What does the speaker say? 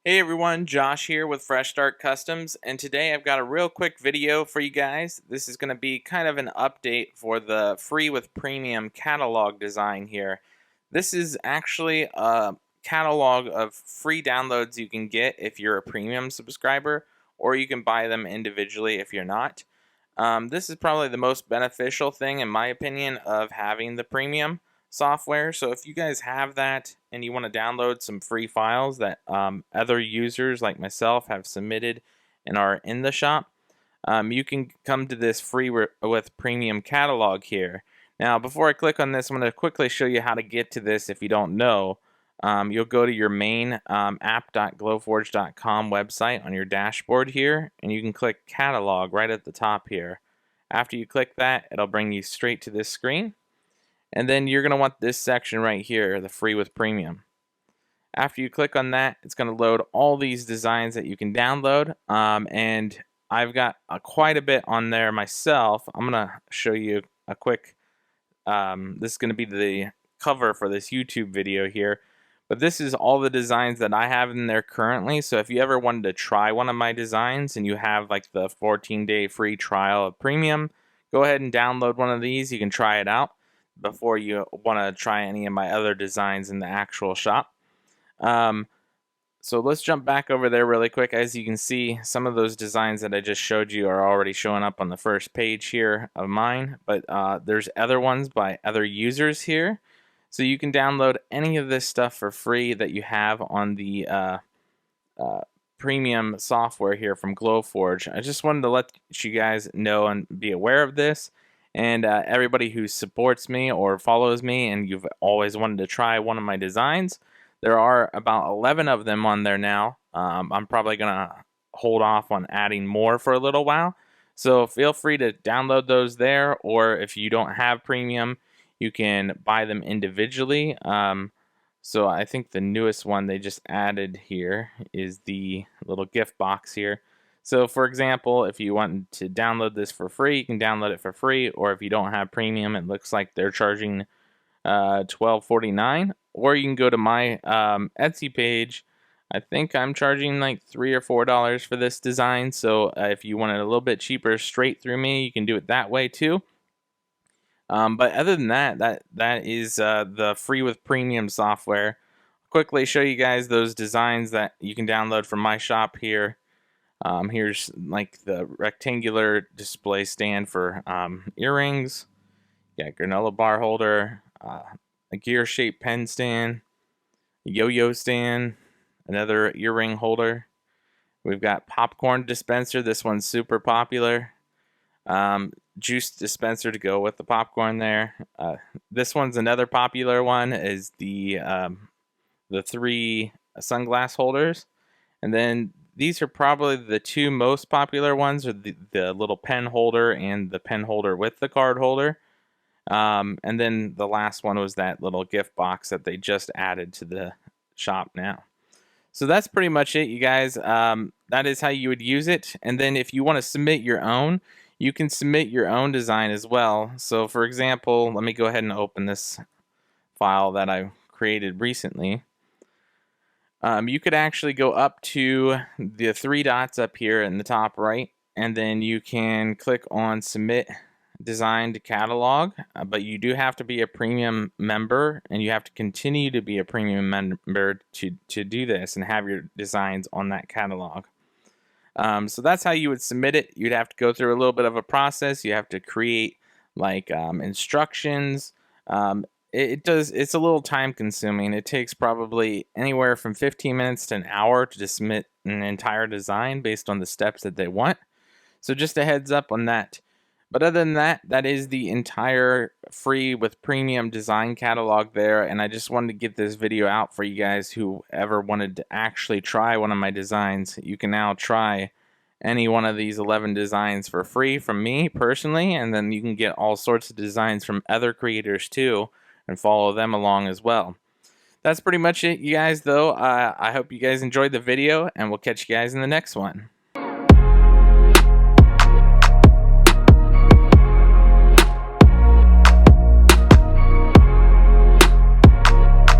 Hey everyone, Josh here with Fresh Start Customs, and today I've got a real quick video for you guys. This is going to be kind of an update for the free with premium catalog design here. This is actually a catalog of free downloads you can get if you're a premium subscriber, or you can buy them individually if you're not. This is probably the most beneficial thing, in my opinion, of having the premium software. So if you guys have that and you want to download some free files that other users like myself have submitted and are in the shop, you can come to this free with premium catalog here. Now, before I click on this, I'm going to quickly show you how to get to this if you don't know. You'll go to your main app.glowforge.com website on your dashboard here, and you can click catalog right at the top here. After you click that, it'll bring you straight to this screen. And then you're going to want this section right here, the free with premium. After you click on that, it's going to load all these designs that you can download. And I've got quite a bit on there myself. I'm going to show you a quick, this is going to be the cover for this YouTube video here. But this is all the designs that I have in there currently. So if you ever wanted to try one of my designs and you have like the 14-day free trial of premium, go ahead and download one of these. You can try it out before you want to try any of my other designs in the actual shop. So let's jump back over there really quick. As you can see, some of those designs that I just showed you are already showing up on the first page here of mine, but there's other ones by other users here. So you can download any of this stuff for free that you have on the premium software here from glowforge. I just wanted to let you guys know and be aware of this. And everybody who supports me or follows me and you've always wanted to try one of my designs, there are about 11 of them on there now. I'm probably going to hold off on adding more for a little while. So feel free to download those there, or if you don't have premium, you can buy them individually. So I think the newest one they just added here is the little gift box here. So for example, if you want to download this for free, you can download it for free, or if you don't have premium, it looks like they're charging $12.49, or you can go to my Etsy page. I think I'm charging like $3 or $4 for this design, so if you want it a little bit cheaper straight through me, you can do it that way too. But other than that is the free with premium software. I'll quickly show you guys those designs that you can download from my shop here. Here's like the rectangular display stand for earrings. You got granola bar holder, a gear-shaped pen stand, a yo-yo stand, another earring holder. We've got popcorn dispenser. This one's super popular. Juice dispenser to go with the popcorn there. This one's another popular one, is the 3 sunglass holders. And then these are probably the 2 most popular ones, are the little pen holder and the pen holder with the card holder. And then the last one was that little gift box that they just added to the shop now. So that's pretty much it, you guys. That is how you would use it. And then if you want to submit your own, you can submit your own design as well. So for example, let me go ahead and open this file that I created recently. You could actually go up to the 3 dots up here in the top right, and then you can click on Submit Design to Catalog, but you do have to be a premium member, and you have to continue to be a premium member to do this and have your designs on that catalog. So that's how you would submit it. You'd have to go through a little bit of a process. You have to create like instructions. It's a little time consuming. It takes probably anywhere from 15 minutes to an hour to submit an entire design based on the steps that they want. So just a heads up on that. But other than that, that is the entire free with premium design catalog there. And I just wanted to get this video out for you guys who ever wanted to actually try one of my designs. You can now try any one of these 11 designs for free from me personally. And then you can get all sorts of designs from other creators too and follow them along as well. That's pretty much it, you guys, though. I hope you guys enjoyed the video, and we'll catch you guys in the next one.